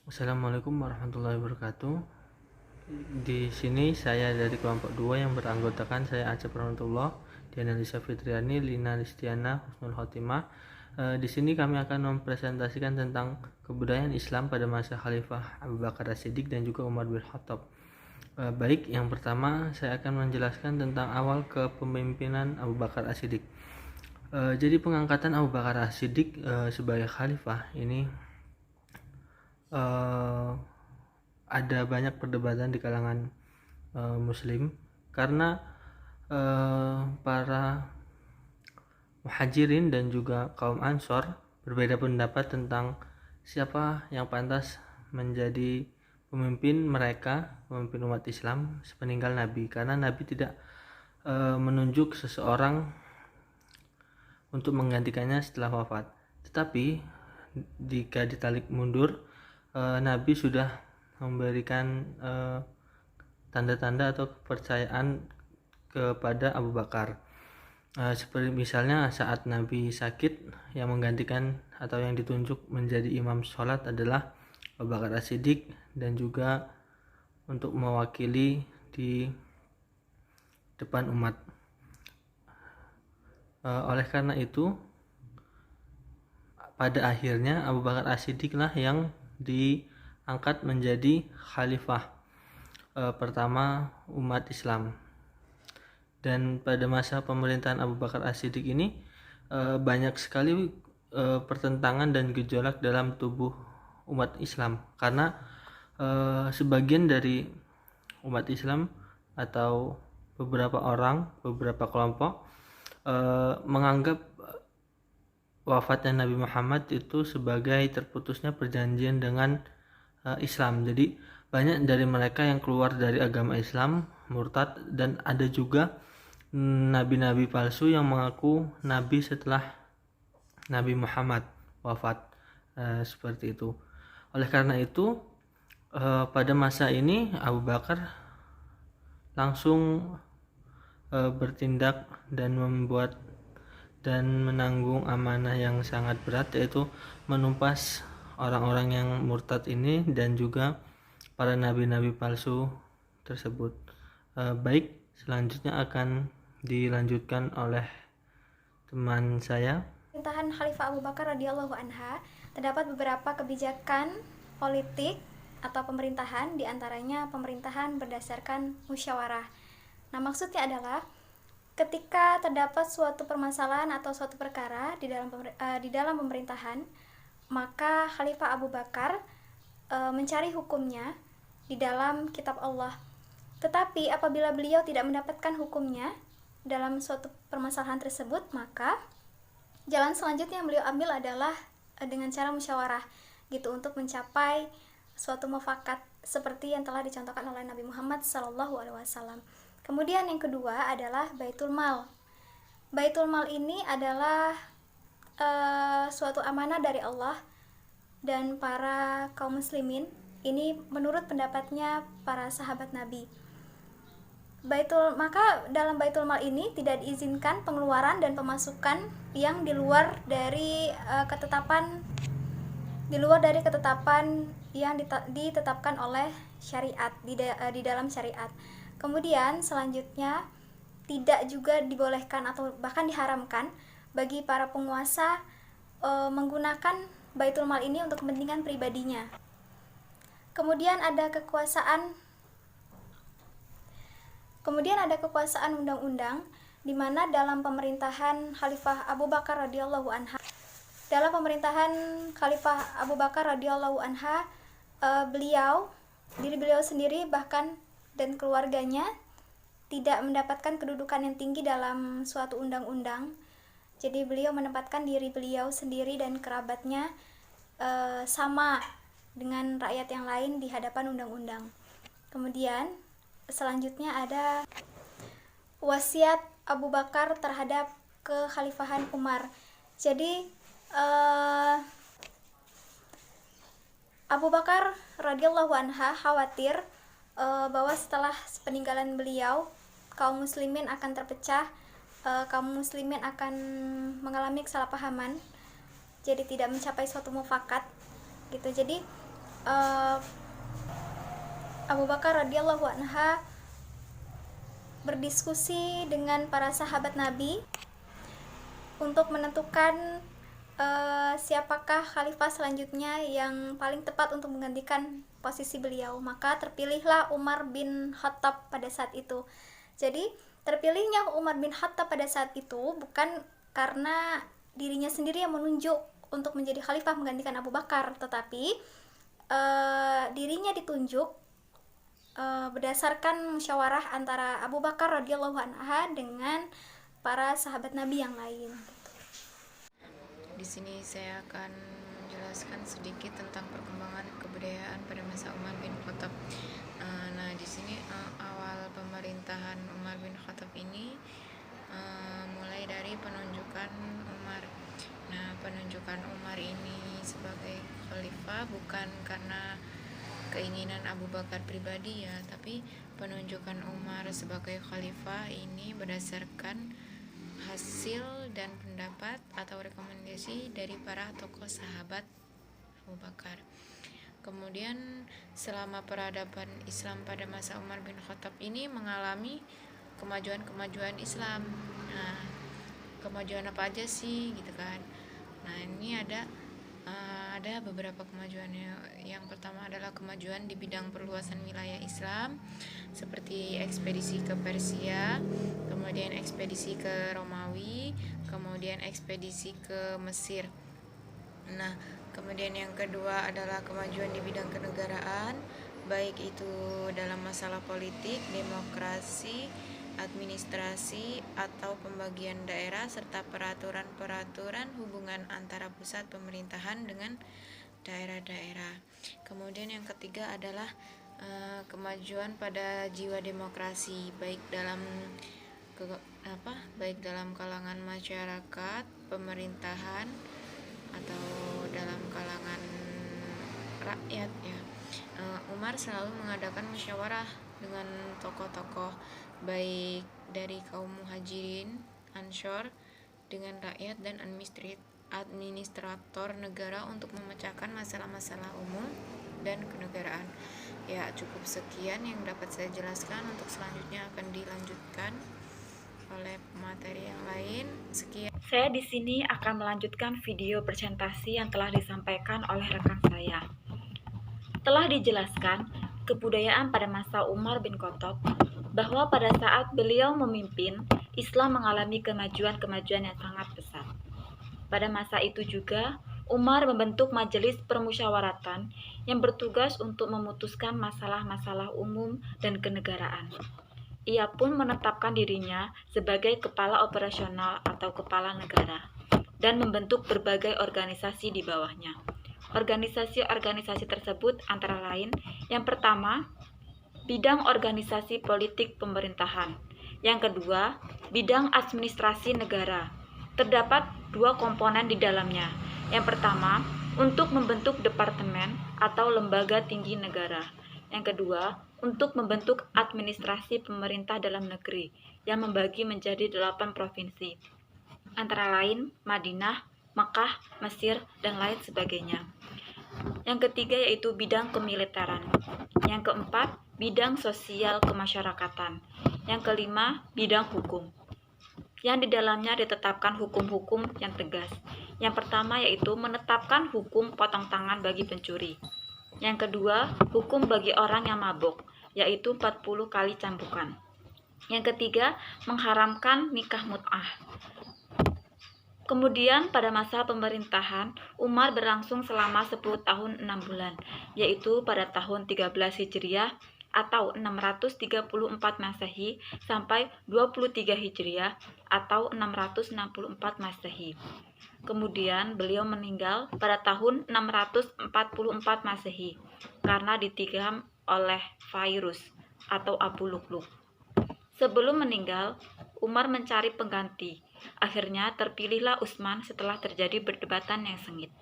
Assalamualaikum warahmatullahi wabarakatuh. Di sini saya dari kelompok 2 yang beranggotakan saya Acep Rahmatullah, Diana Lisa Fitriani, Lina Listiana, Husnul Khotimah. Di sini kami akan mempresentasikan tentang kebudayaan Islam pada masa Khalifah Abu Bakar As-Siddiq dan juga Umar bin Khattab. Baik, yang pertama saya akan menjelaskan tentang awal kepemimpinan Abu Bakar As-Siddiq. Jadi pengangkatan Abu Bakar As-Siddiq sebagai khalifah ini uh, ada banyak perdebatan di kalangan muslim karena para muhajirin dan juga kaum ansor berbeda pendapat tentang siapa yang pantas menjadi pemimpin umat Islam sepeninggal Nabi, karena Nabi tidak menunjuk seseorang untuk menggantikannya setelah wafat. Tetapi jika ditarik mundur, Nabi sudah memberikan tanda-tanda atau kepercayaan kepada Abu Bakar. Seperti misalnya saat Nabi sakit, yang menggantikan atau yang ditunjuk menjadi imam sholat adalah Abu Bakar As-Siddiq, dan juga untuk mewakili di depan umat. Oleh karena itu, pada akhirnya Abu Bakar As-Siddiq lah yang diangkat menjadi khalifah pertama umat Islam. Dan pada masa pemerintahan Abu Bakar As-Siddiq ini banyak sekali pertentangan dan gejolak dalam tubuh umat Islam, karena sebagian dari umat Islam atau beberapa kelompok menganggap wafatnya Nabi Muhammad itu sebagai terputusnya perjanjian dengan Islam. Jadi banyak dari mereka yang keluar dari agama Islam, murtad, dan ada juga nabi-nabi palsu yang mengaku nabi setelah Nabi Muhammad wafat, seperti itu. Oleh karena itu, pada masa ini Abu Bakar langsung bertindak dan menanggung amanah yang sangat berat, yaitu menumpas orang-orang yang murtad ini dan juga para nabi-nabi palsu tersebut. Baik, selanjutnya akan dilanjutkan oleh teman saya. Pemerintahan Khalifah Abu Bakar radhiyallahu anha, terdapat beberapa kebijakan politik atau pemerintahan, diantaranya pemerintahan berdasarkan musyawarah. Nah, maksudnya adalah ketika terdapat suatu permasalahan atau suatu perkara di dalam pemerintahan, maka Khalifah Abu Bakar mencari hukumnya di dalam kitab Allah. Tetapi apabila beliau tidak mendapatkan hukumnya dalam suatu permasalahan tersebut, maka jalan selanjutnya yang beliau ambil adalah dengan cara musyawarah gitu, untuk mencapai suatu mufakat seperti yang telah dicontohkan oleh Nabi Muhammad SAW. Kemudian yang kedua adalah Baitul Mal. Baitul Mal ini adalah suatu amanah dari Allah dan para kaum muslimin. Ini menurut pendapatnya para sahabat Nabi. Maka dalam Baitul Mal ini tidak diizinkan pengeluaran dan pemasukan yang di luar dari ketetapan yang ditetapkan oleh syariat, di dalam syariat. Kemudian selanjutnya tidak juga dibolehkan atau bahkan diharamkan bagi para penguasa menggunakan Baitul Mal ini untuk kepentingan pribadinya. Kemudian ada kekuasaan undang-undang, di mana dalam pemerintahan Khalifah Abu Bakar radhiyallahu anha diri beliau sendiri bahkan dan keluarganya tidak mendapatkan kedudukan yang tinggi dalam suatu undang-undang. Jadi beliau menempatkan diri beliau sendiri dan kerabatnya sama dengan rakyat yang lain di hadapan undang-undang. Kemudian selanjutnya ada wasiat Abu Bakar terhadap kekhalifahan Umar. Jadi Abu Bakar radhiyallahu anha khawatir bahwa setelah peninggalan beliau, kaum muslimin akan terpecah, kaum muslimin akan mengalami kesalahpahaman, jadi tidak mencapai suatu mufakat gitu. Jadi eh, Abu Bakar radhiyallahu anha berdiskusi dengan para sahabat Nabi untuk menentukan siapakah khalifah selanjutnya yang paling tepat untuk menggantikan posisi beliau. Maka terpilihlah Umar bin Khattab pada saat itu. Jadi terpilihnya Umar bin Khattab pada saat itu bukan karena dirinya sendiri yang menunjuk untuk menjadi khalifah menggantikan Abu Bakar, tetapi dirinya ditunjuk berdasarkan musyawarah antara Abu Bakar radhiyallahu anha dengan para sahabat Nabi yang lain. Di sini saya akan menjelaskan sedikit tentang perkembangan kebudayaan pada masa Umar bin Khattab. Nah, di sini awal pemerintahan Umar bin Khattab ini mulai dari penunjukan Umar. Nah, penunjukan Umar ini sebagai khalifah bukan karena keinginan Abu Bakar pribadi ya, tapi penunjukan Umar sebagai khalifah ini berdasarkan hasil dan pendapat atau rekomendasi dari para tokoh sahabat Abu Bakar. Kemudian selama peradaban Islam pada masa Umar bin Khattab ini mengalami kemajuan-kemajuan Islam. Nah, kemajuan apa aja sih gitu kan? Nah, ini ada beberapa kemajuannya. Yang pertama adalah kemajuan di bidang perluasan wilayah Islam seperti ekspedisi ke Persia, kemudian ekspedisi ke Romawi, kemudian ekspedisi ke Mesir. Nah, kemudian yang kedua adalah kemajuan di bidang kenegaraan, baik itu dalam masalah politik, demokrasi, administrasi, atau pembagian daerah, serta peraturan-peraturan hubungan antara pusat pemerintahan dengan daerah-daerah. Kemudian yang ketiga adalah kemajuan pada jiwa demokrasi, baik dalam kalangan masyarakat, pemerintahan, atau dalam kalangan rakyat ya. Umar selalu mengadakan musyawarah dengan tokoh-tokoh baik dari kaum muhajirin, Ansor, dengan rakyat dan administrator negara untuk memecahkan masalah-masalah umum dan kenegaraan. Ya, cukup sekian yang dapat saya jelaskan. Untuk selanjutnya akan dilanjutkan oleh materi yang lain. Sekian. Saya di sini akan melanjutkan video presentasi yang telah disampaikan oleh rekan saya. Telah dijelaskan kebudayaan pada masa Umar bin Khattab bahwa pada saat beliau memimpin, Islam mengalami kemajuan-kemajuan yang sangat pesat. Pada masa itu juga, Umar membentuk majelis permusyawaratan yang bertugas untuk memutuskan masalah-masalah umum dan kenegaraan. Ia pun menetapkan dirinya sebagai kepala operasional atau kepala negara dan membentuk berbagai organisasi di bawahnya. Organisasi-organisasi tersebut antara lain, yang pertama, bidang organisasi politik pemerintahan. Yang kedua, bidang administrasi negara. Terdapat dua komponen di dalamnya. Yang pertama, untuk membentuk departemen atau lembaga tinggi negara. Yang kedua, untuk membentuk administrasi pemerintah dalam negeri yang membagi menjadi 8 provinsi. Antara lain Madinah, Makkah, Mesir, dan lain sebagainya. Yang ketiga yaitu bidang kemiliteran. Yang keempat, bidang sosial kemasyarakatan. Yang kelima, bidang hukum, yang di dalamnya ditetapkan hukum-hukum yang tegas. Yang pertama yaitu menetapkan hukum potong tangan bagi pencuri. Yang kedua, hukum bagi orang yang mabuk, yaitu 40 kali cambukan. Yang ketiga, mengharamkan nikah mut'ah. Kemudian pada masa pemerintahan, Umar berlangsung selama 10 tahun 6 bulan, yaitu pada tahun 13 Hijriah atau 634 Masehi sampai 23 Hijriah atau 664 Masehi. Kemudian beliau meninggal pada tahun 644 Masehi karena ditikam oleh virus atau Abu Lu'lu'. Sebelum meninggal, Umar mencari pengganti. Akhirnya terpilihlah Utsman setelah terjadi perdebatan yang sengit.